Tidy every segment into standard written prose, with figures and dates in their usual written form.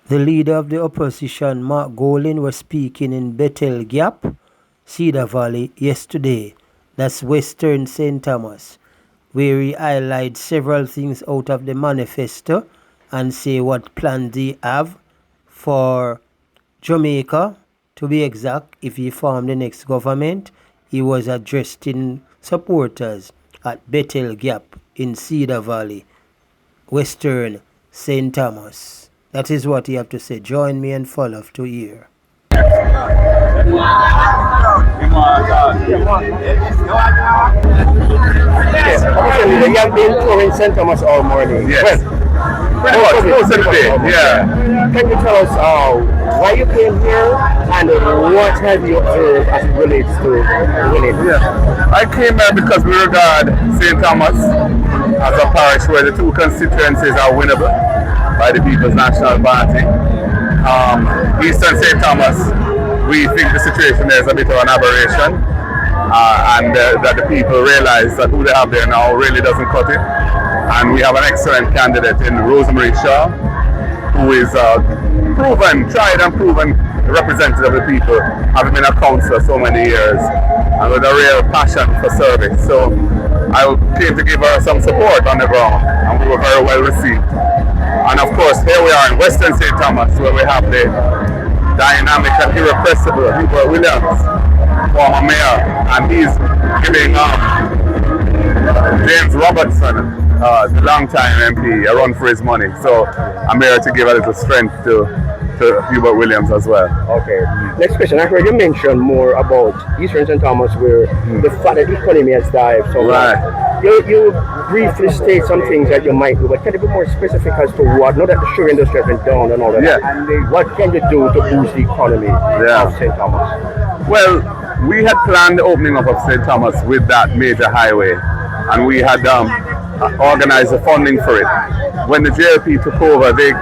The leader of the opposition, Mark Golin, was speaking in Bethel Gap, Cedar Valley, yesterday. That's Western St. Thomas, where he highlighted several things out of the manifesto and say what plans they have for Jamaica, to be exact, if he formed the next government. He was addressing supporters at Bethel Gap in Cedar Valley, Western St. Thomas. That is what he have to say. Join me and follow to hear. Yes, obviously you have been touring St. Thomas all morning. Yes. Well, most of the day, yeah. Can you tell us why you came here and what have you observed as it relates to Williams? Yeah. I came here because we regard St. Thomas as a parish where the two constituencies are winnable by the People's National Party. Eastern St. Thomas, we think the situation there is a bit of an aberration, and that the people realize that who they have there now really doesn't cut it. And we have an excellent candidate in Rosemary Shaw, who is tried and proven representative of the people, having been a councillor so many years, and with a real passion for service. So I came to give her some support on the ground, and we were very well received. And of course, here we are in Western St. Thomas, where we have the dynamic and irrepressible Hubert Williams, former mayor, and he's giving James Robertson, the long-time MP, a run for his money. So I'm here to give a little strength to Hubert Williams as well. Okay. Next question. I heard you mention more about Eastern St. Thomas, where the fact that the economy has dived so right. You briefly state some things that you might do, but can you be more specific as to what? Not that the sugar industry has been down and all that. Yeah. What can you do to boost the economy of St. Thomas? Well, we had planned the opening up of St. Thomas with that major highway, and we had organized the funding for it. When the JLP took over, they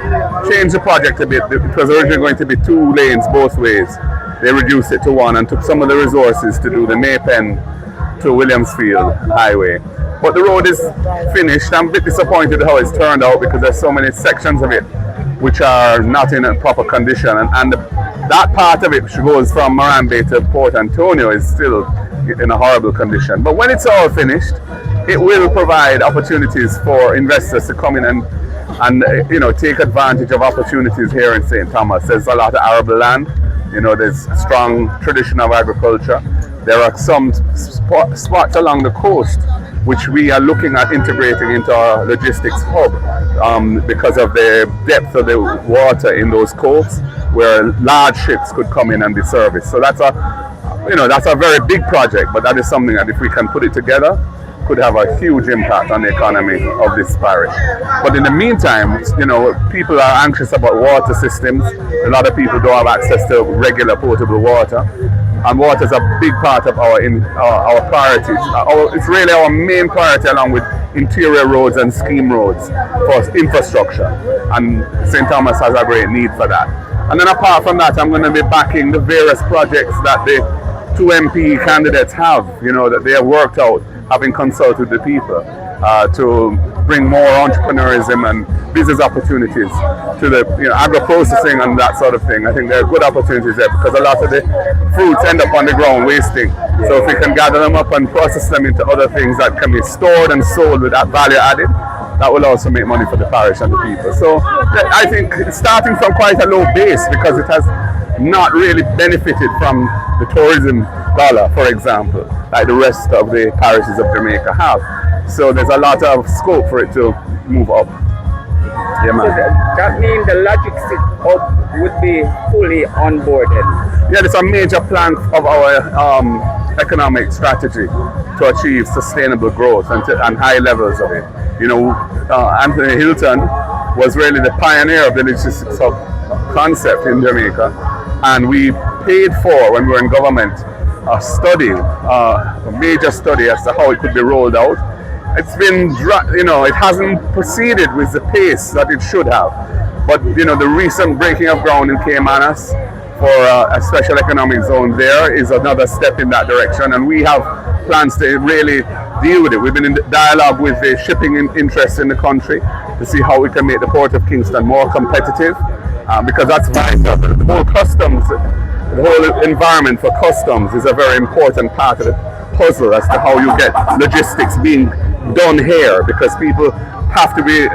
changed the project a bit. It was originally going to be 2 lanes both ways. They reduced it to 1 and took some of the resources to do the Maypen to Williamsfield highway. But the road is finished. I'm a bit disappointed how it's turned out because there's so many sections of it which are not in a proper condition, and that part of it, which goes from Morambe to Port Antonio, is still in a horrible condition. But when it's all finished, it will provide opportunities for investors to come in and take advantage of opportunities here in St. Thomas. There's a lot of arable land. There's strong tradition of agriculture. There are some spots along the coast which we are looking at integrating into our logistics hub because of the depth of the water in those coves, where large ships could come in and be serviced. So that's a very big project, but that is something that if we can put it together, could have a huge impact on the economy of this parish. But in the meantime, people are anxious about water systems. A lot of people don't have access to regular potable water, and water is a big part of our priorities. It's really our main priority, along with interior roads and scheme roads for infrastructure. And St. Thomas has a great need for that. And then apart from that, I'm going to be backing the various projects that the 2 MP candidates have, that they have worked out, having consulted the people to bring more entrepreneurism and business opportunities to the agro-processing and that sort of thing. I think there are good opportunities there because a lot of the fruits end up on the ground wasting. So if we can gather them up and process them into other things that can be stored and sold with that value added, that will also make money for the parish and the people. So I think it's starting from quite a low base because it has not really benefited from the tourism dollar, for example, like the rest of the parishes of Jamaica have. So there's a lot of scope for it to move up. Yeah, man. So that means the logistics hub would be fully onboarded. Yeah, it's a major plank of our economic strategy to achieve sustainable growth and high levels of it. Anthony Hilton was really the pioneer of the logistics hub concept in Jamaica, and we paid for, when we were in government, a major study as to how it could be rolled out. It's been, it hasn't proceeded with the pace that it should have. But, the recent breaking of ground in Caymanas for a special economic zone there is another step in that direction. And we have plans to really deal with it. We've been in dialogue with the shipping interests in the country to see how we can make the Port of Kingston more competitive because that's vital. The whole customs, the whole environment for customs is a very important part of the puzzle as to how you get logistics being done here, because people have to be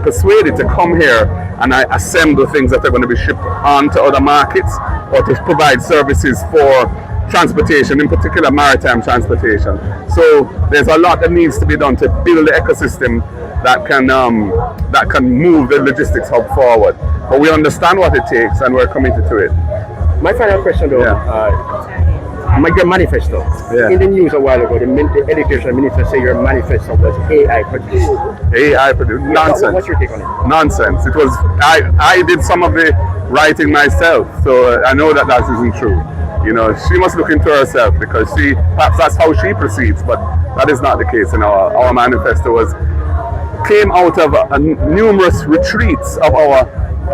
persuaded to come here and assemble things that are going to be shipped on to other markets, or to provide services for transportation, in particular maritime transportation. So there's a lot that needs to be done to build the ecosystem that can move the logistics hub forward. But we understand what it takes and we're committed to it. My final question though, your manifesto. Yeah. In the news a while ago, the education minister said your manifesto was AI produced. AI produced? Nonsense. What's your take on it? Nonsense. It was, I did some of the writing myself, so I know that isn't true. You know, she must look into herself, because perhaps that's how she proceeds, but that is not the case. You know, our manifesto came out of numerous retreats of our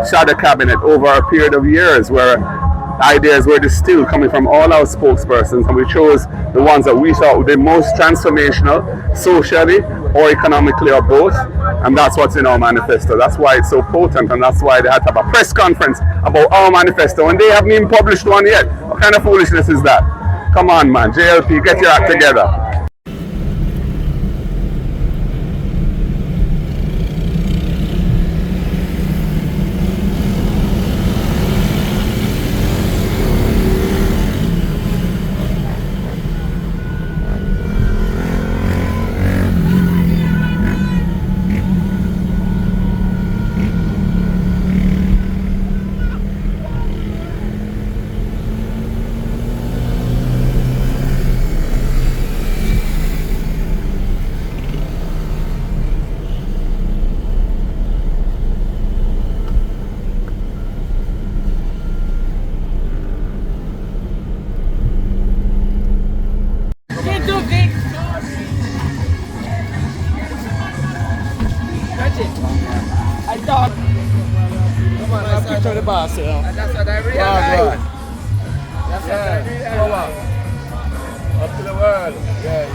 shadow cabinet over a period of years, where ideas were distilled coming from all our spokespersons, and we chose the ones that we thought were the most transformational, socially or economically, or both, and that's what's in our manifesto. That's why it's so potent, and that's why they had to have a press conference about our manifesto, and they haven't even published one yet. What kind of foolishness is that? Come on, man, JLP, get your act together. I thought. Come on, I'll picture the boss, you know. And that's what I realized. That's what I realized. Up to the world. Yeah.